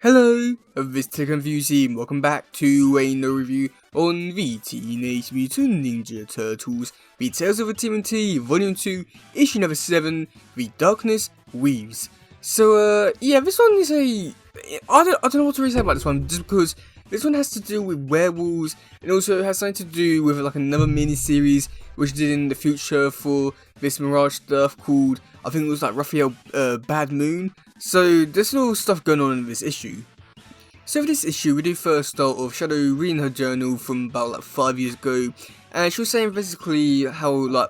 Hello, this is Confusing. Welcome back to another review on the Teenage Mutant Ninja Turtles, the Tales of the TMNT, Volume 2, Issue number 7, The Darkness Weaves. So, yeah, this one is I don't know what to really say about this one, just because this one has to do with werewolves, and also has something to do with, like, another mini-series, which did in the future for this Mirage stuff called, I think it was, like, Raphael, Bad Moon. So, there's a lot of stuff going on in this issue. So for this issue, we do first start off Shadow reading her journal from about like 5 years ago, and she was saying basically how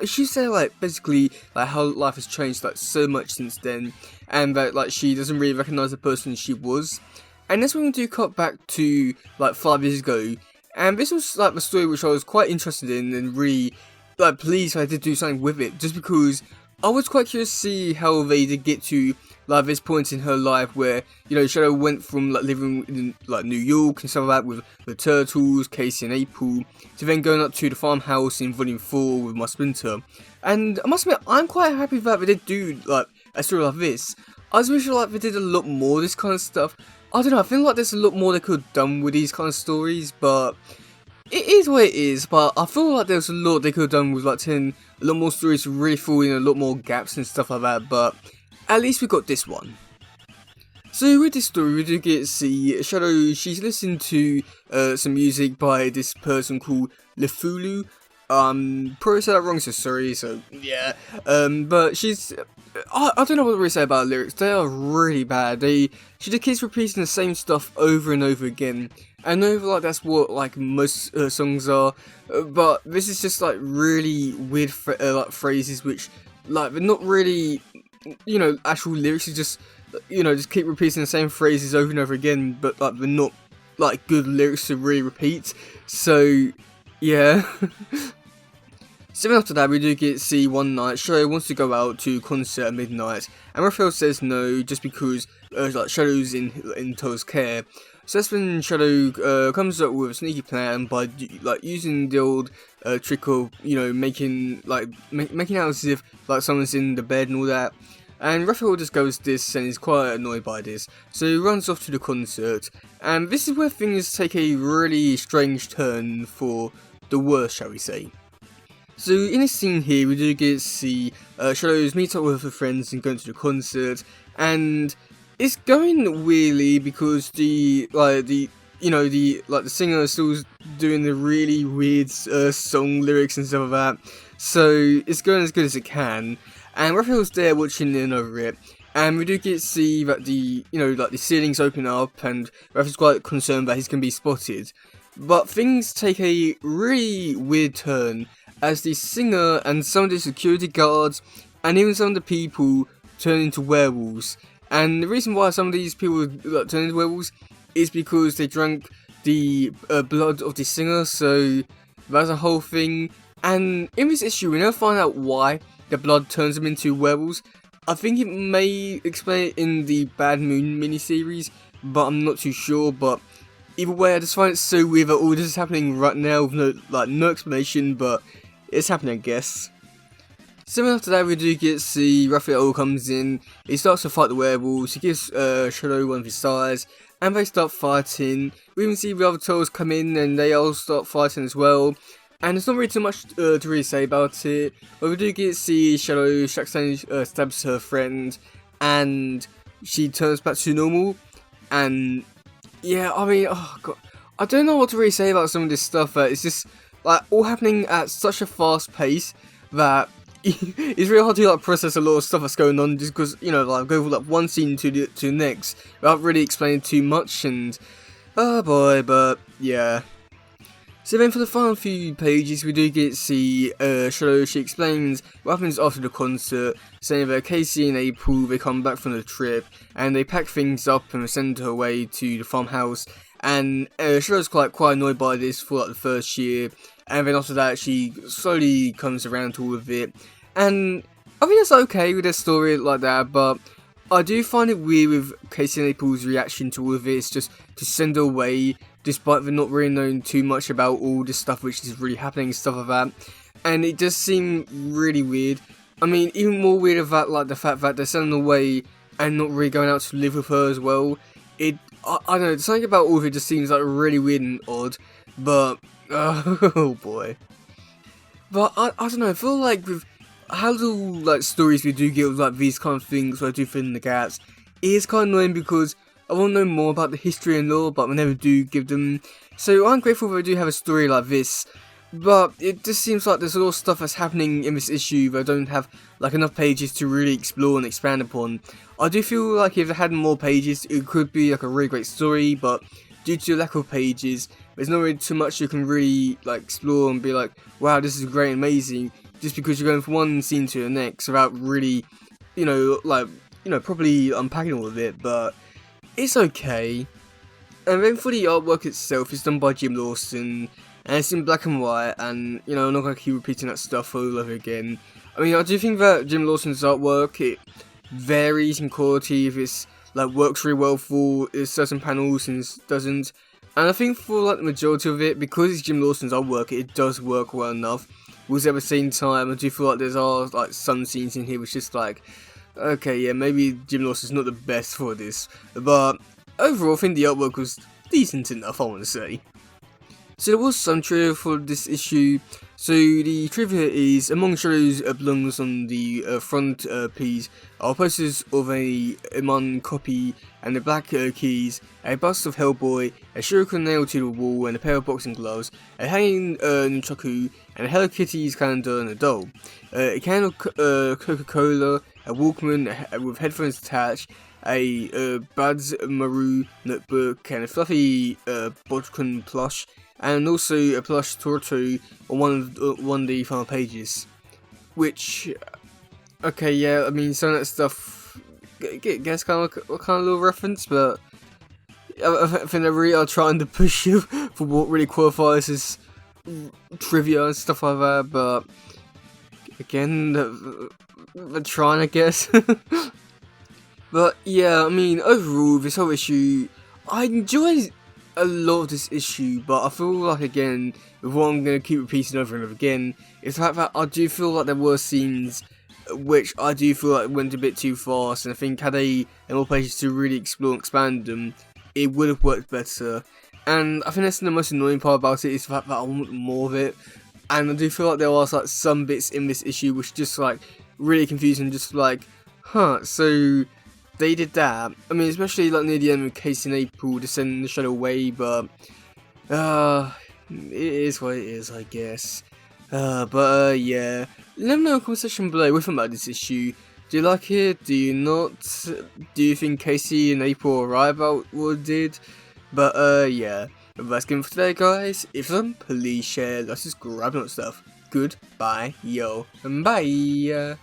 she said basically how life has changed like so much since then, and that like she doesn't really recognize the person she was. And that's when we do cut back to like 5 years ago, and this was like the story which I was quite interested in and really like pleased I did do something with it, just because I was quite curious to see how they did get to like this point in her life where, you know, Shadow went from like living in like New York and stuff like that with the Turtles, Casey and April, to then going up to the farmhouse in Volume 4 with my Splinter. And I must admit, I'm quite happy that they did do like a story like this. I was wishing like they did a lot more of this kind of stuff. I don't know, I feel like there's a lot more they could have done with these kind of stories, but it is what it is. But I feel like there's a lot they could have done with like telling a lot more stories to really fill in a lot more gaps and stuff like that, but at least we got this one. So with this story, we do get to see Shadow. She's listening to some music by this person called Lefulu. Probably said that wrong, so sorry. So yeah. But she's. I don't know what to really say about the lyrics. They are really bad. She just keeps repeating the same stuff over and over again. I know like that's what like most songs are, but this is just like really weird like phrases which like they're not really, you know, actual lyrics. Is just, you know, just keep repeating the same phrases over and over again, but like they're not like good lyrics to really repeat. So yeah. So after that, we do get to see one night Shadow wants to go out to concert at midnight, and Raphael says no just because like Shadow's in Toad's care. So that's when Shadow comes up with a sneaky plan by like using the old trick of, you know, making out as if like someone's in the bed and all that. And Raphael just goes this and is quite annoyed by this, so he runs off to the concert. And this is where things take a really strange turn for the worse, shall we say. So in this scene here, we do get to see Shadows meet up with her friends and going to the concert, and it's going weirdly because the singer is still doing the really weird song lyrics and stuff like that. So it's going as good as it can, and Raphael's there watching in over it. And we do get to see that the ceilings open up, and Raphael's quite concerned that he's going to be spotted. But things take a really weird turn as the singer and some of the security guards and even some of the people turn into werewolves. And the reason why some of these people turn into werewolves is because they drank the blood of the singer, so that's a whole thing. And in this issue, we never find out why the blood turns them into werewolves. I think it may explain it in the Bad Moon miniseries, but I'm not too sure. But either way, I just find it so weird that all this is happening right now with no explanation, but it's happening, I guess. So after that, we do get to see Raphael comes in. He starts to fight the werewolves. He gives Shadow one of his stars, and they start fighting. We even see the other Turtles come in, and they all start fighting as well. And there's not really too much to really say about it, but we do get to see Shadow stabs her friend, and she turns back to normal. And yeah, I mean, oh god, I don't know what to really say about some of this stuff. It's just like all happening at such a fast pace that it's really hard to like process a lot of stuff that's going on, just because, you know, like go from like one scene to the next without really explaining too much. And oh boy, but yeah. So then for the final few pages, we do get to see Shadow. She explains what happens after the concert, saying that Casey and April, they come back from the trip, and they pack things up and send her away to the farmhouse. And Shadow's quite annoyed by this for like the first year, and then after that she slowly comes around to all of it. And I think that's okay with their story like that, but I do find it weird with Casey and April's reaction to all of it. It's just to send her away, despite them not really knowing too much about all this stuff which is really happening and stuff like that. And it does seem really weird. I mean, even more weird about like the fact that they're sending her away and not really going out to live with her as well. I don't know, something about all of it just seems like really weird and odd, but, oh boy. But I don't know, I feel like with how little like stories we do get with like these kind of things where I do fill in the gaps, it is kind of annoying because I want to know more about the history and lore, but we never do give them. So I'm grateful that I do have a story like this, but it just seems like there's a lot of stuff that's happening in this issue that I don't have like enough pages to really explore and expand upon. I do feel like if I had more pages, it could be like a really great story, but due to the lack of pages, there's not really too much you can really like explore and be like, wow, this is great and amazing, just because you're going from one scene to the next without really, properly unpacking all of it, but it's okay. And then for the artwork itself, it's done by Jim Lawson, and it's in black and white, and, I'm not going to keep repeating that stuff all over again. I mean, I do think that Jim Lawson's artwork, it varies in quality, if it's, works really well for certain panels and doesn't. And I think for, the majority of it, because it's Jim Lawson's artwork, it does work well enough. Whereas at the same time, I do feel like there's some scenes in here which just okay, yeah, maybe Jim Lawson's not the best for this. But overall, I think the artwork was decent enough, I want to say. So there was some trivia for this issue. So the trivia is, among shadows belongs on the front piece are posters of a Mon copy and the black keys, a bust of Hellboy, a shuriken nailed to the wall and a pair of boxing gloves, a hanging nunchaku, and a Hello Kitty's calendar and a doll, a can of Coca-Cola, a Walkman with headphones attached, a Buds Maru notebook, and a fluffy Bodkin plush, and also a plush Torto on one of the final pages. Which, okay, yeah, I mean, some of that stuff, guess kind of little reference, but I think they really are trying to push you for what really qualifies as trivia and stuff like that, but again, they're trying, I guess. But yeah, I mean, overall, this whole issue, I enjoy a lot of this issue, but I feel like, again, with what I'm going to keep repeating over and over again, is the fact that I do feel like there were scenes which I do feel like went a bit too fast, and I think had they more pages to really explore and expand them, it would have worked better. And I think that's the most annoying part about it, is the fact that I want more of it, and I do feel like there are some bits in this issue which just really confusing, just so they did that. I mean, especially near the end with Casey and April to send the shadow away, but it is what it is, I guess. Yeah. Let me know in the comment section below what you think about this issue. Do you like it? Do you not? Do you think Casey and April are right about what it did? But yeah. That's it for today, guys. If you please share, let's just grab that stuff. Goodbye, yo, and bye.